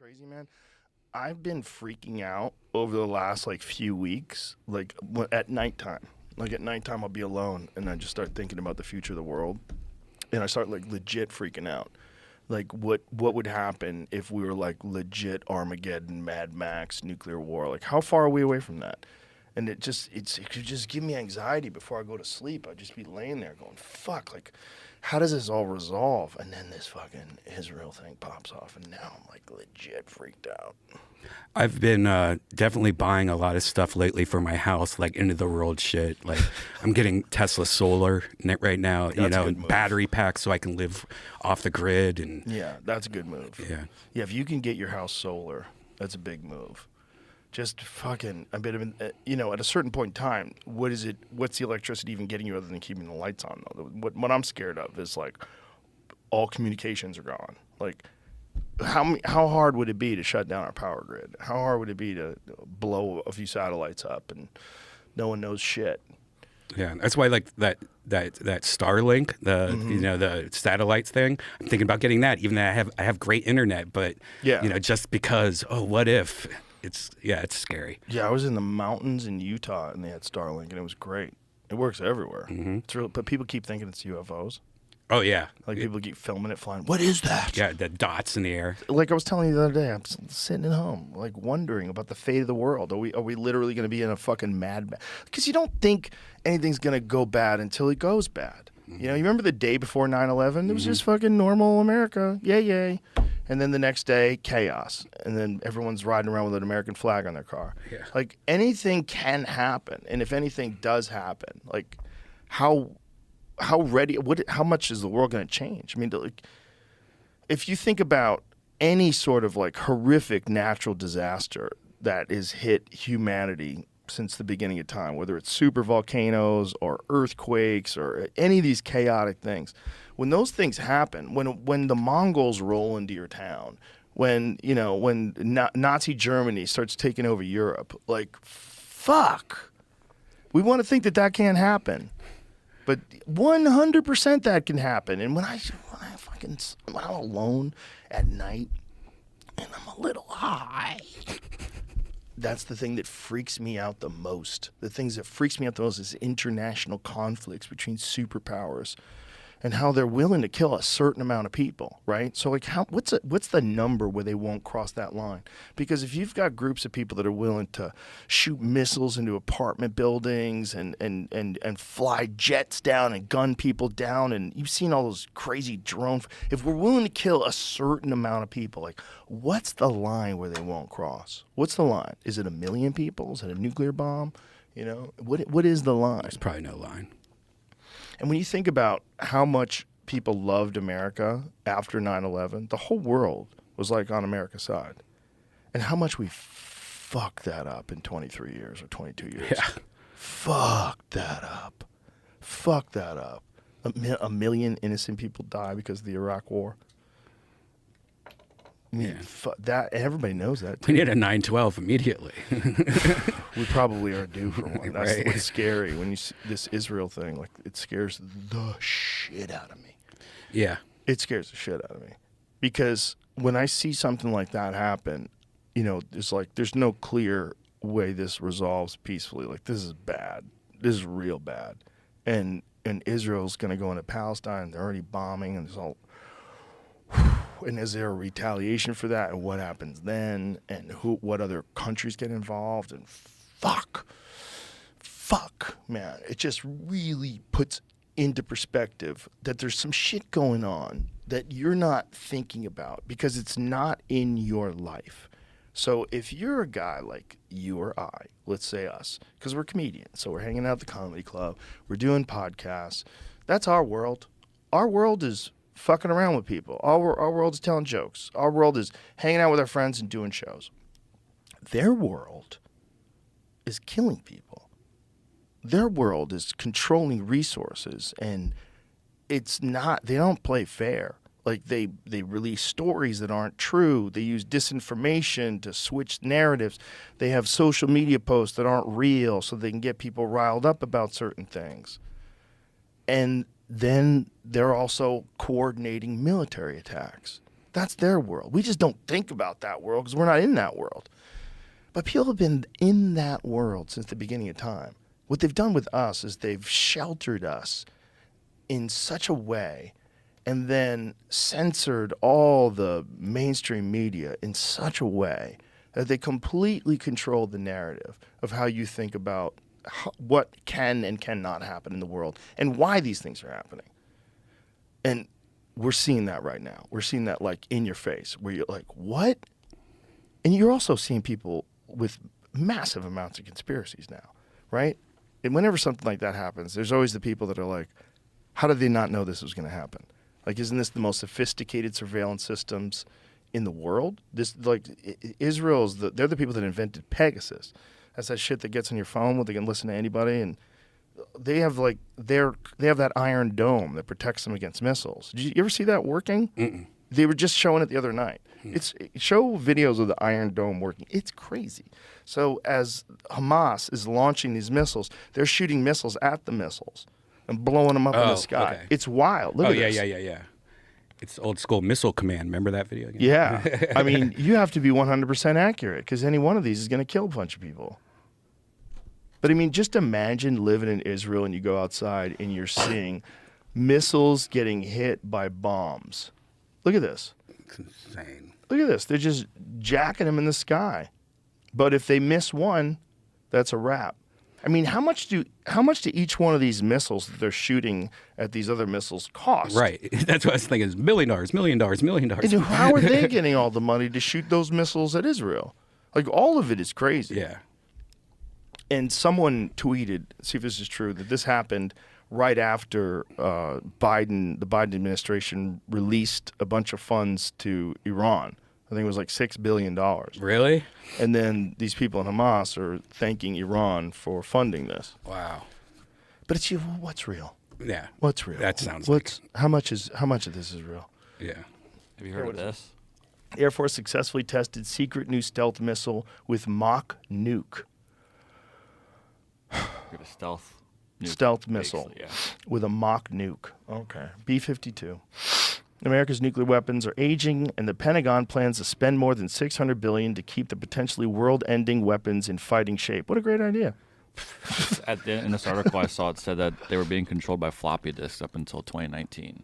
crazy, man? I've been freaking out over the last few weeks, at nighttime. Like at nighttime, I'll be alone, and I just start thinking about the future of the world, and I start legit freaking out. Like what would happen if we were legit Armageddon, Mad Max, nuclear war? Like how far are we away from that? And it could just give me anxiety before I go to sleep. I'd just be laying there going, fuck, how does this all resolve? And then this fucking Israel thing pops off, and now I'm legit freaked out. I've been definitely buying a lot of stuff lately for my house, like end of the world shit. Like I'm getting Tesla solar right now, and battery packs so I can live off the grid. And yeah, that's a good move. Yeah, if you can get your house solar, that's a big move. Just fucking a bit of at a certain point in time, what's the electricity even getting you other than keeping the lights on though? What I'm scared of is all communications are gone. How hard would it be to shut down our power grid? How hard would it be to blow a few satellites up and no one knows shit? Yeah, that's why that Starlink, the satellites thing. I'm thinking about getting that, even though I have great internet, but just because what if? It's scary. Yeah, I was in the mountains in Utah and they had Starlink and it was great. It works everywhere. Mm-hmm. It's real, but people keep thinking it's UFOs. Oh yeah, people keep filming it flying. What is that? Yeah, the dots in the air. Like I was telling you the other day, I'm sitting at home, wondering about the fate of the world. Are we literally going to be in a fucking mad? Because you don't think anything's going to go bad until it goes bad. Mm-hmm. You remember the day before 9/11? It was just fucking normal America. Yay. And then the next day, chaos. And then everyone's riding around with an American flag on their car. Yeah. Anything can happen. And if anything does happen, how ready, how much is the world going to change? I mean, if you think about any sort of horrific natural disaster that has hit humanity since the beginning of time, whether it's super volcanoes or earthquakes or any of these chaotic things, when those things happen, when the Mongols roll into your town, when Nazi Germany starts taking over Europe, fuck, we want to think that can't happen, but 100% that can happen. And when I'm alone at night and I'm a little high. That's the thing that freaks me out the most. The things that freaks me out the most is international conflicts between superpowers and how they're willing to kill a certain amount of people, right? So what's the number where they won't cross that line? Because if you've got groups of people that are willing to shoot missiles into apartment buildings and fly jets down and gun people down, and you've seen all those crazy drones, if we're willing to kill a certain amount of people, what's the line where they won't cross? What's the line? Is it 1 million people? Is it a nuclear bomb? What is the line? There's probably no line. And when you think about how much people loved America after 9/11, the whole world was on America's side. And how much we fucked that up in 23 years or 22 years. Yeah. Fucked that up. Fucked that up. A million innocent people die because of the Iraq War. I mean, that everybody knows that. We need a 9/12 immediately. We probably are due for one. That's Right. what's scary when you see this Israel thing. It scares the shit out of me. Yeah. It scares the shit out of me because when I see something like that happen, there's no clear way this resolves peacefully. This is bad. This is real bad, and Israel's going to go into Palestine. They're already bombing, and there's all. And is there a retaliation for that? And what happens then? And what other countries get involved? And fuck, man. It just really puts into perspective that there's some shit going on that you're not thinking about because it's not in your life. So if you're a guy like you or I, let's say us, because we're comedians, so we're hanging out at the comedy club, we're doing podcasts, that's our world. Our world is fucking around with people. Our world is telling jokes. Our world is hanging out with our friends and doing shows. Their world is killing people. Their world is controlling resources, and they don't play fair. They release stories that aren't true. They use disinformation to switch narratives. They have social media posts that aren't real so they can get people riled up about certain things. And then they're also coordinating military attacks. That's their world. We just don't think about that world because we're not in that world. But people have been in that world since the beginning of time. What they've done with us is they've sheltered us in such a way and then censored all the mainstream media in such a way that they completely control the narrative of how you think about what can and cannot happen in the world and why these things are happening. And we're seeing that right now. We're seeing that like in your face where you're like, what? And you're also seeing people with massive amounts of conspiracies now, right? And whenever something like that happens, there's always the people that are like, how did they not know this was going to happen? Like, isn't this the most sophisticated surveillance systems in the world? This, like, Israel's, they're the people that invented Pegasus. That's that shit that gets on your phone where they can listen to anybody. And they have, like, they have that iron dome that protects them against missiles. Did you ever see that working? Mm-mm. They were just showing it the other night. Show videos of the Iron Dome working. It's crazy. So as Hamas is launching these missiles, they're shooting missiles at the missiles and blowing them up in the sky. Okay. It's wild. Look at this. Yeah. It's old school missile command. Remember that video? Again? Yeah. I mean, you have to be 100% accurate because any one of these is going to kill a bunch of people. But I mean, just imagine living in Israel and you go outside and you're seeing missiles getting hit by bombs. Look at this. It's insane. Look at this. They're just jacking them in the sky. But if they miss one, that's a wrap. I mean, how much do each one of these missiles that they're shooting at these other missiles cost? Right. That's what I was thinking is $1 million. And how are they getting all the money to shoot those missiles at Israel? Like, all of it is crazy. Yeah. And someone tweeted, see if this is true, that this happened right after the Biden administration released a bunch of funds to Iran. I think it was like $6 billion. Really? And then these people in Hamas are thanking Iran for funding this. Wow. But it's what's real? Yeah. What's real? That sounds how much of this is real? Yeah. Have you heard of this? Air Force successfully tested secret new stealth missile with mock nuke. A stealth nuke, Stealth missile basically, yeah. with a mock nuke. Okay. B-52. America's nuclear weapons are aging, and the Pentagon plans to spend more than $600 billion to keep the potentially world-ending weapons in fighting shape. What a great idea. In this article I saw, it said that they were being controlled by floppy disks up until 2019.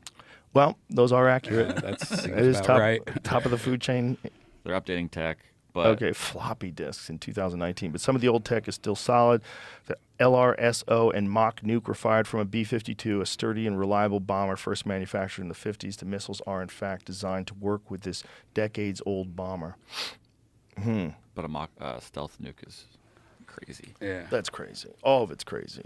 Well, those are accurate. That It is about top, right. top of the food chain. They're updating tech, but Okay, floppy disks in 2019. But some of the old tech is still solid. The LRSO and mock nuke were fired from a B-52, a sturdy and reliable bomber first manufactured in the 50s. The missiles are, in fact, designed to work with this decades-old bomber. but a mock stealth nuke is crazy. Yeah. That's crazy. All of it's crazy.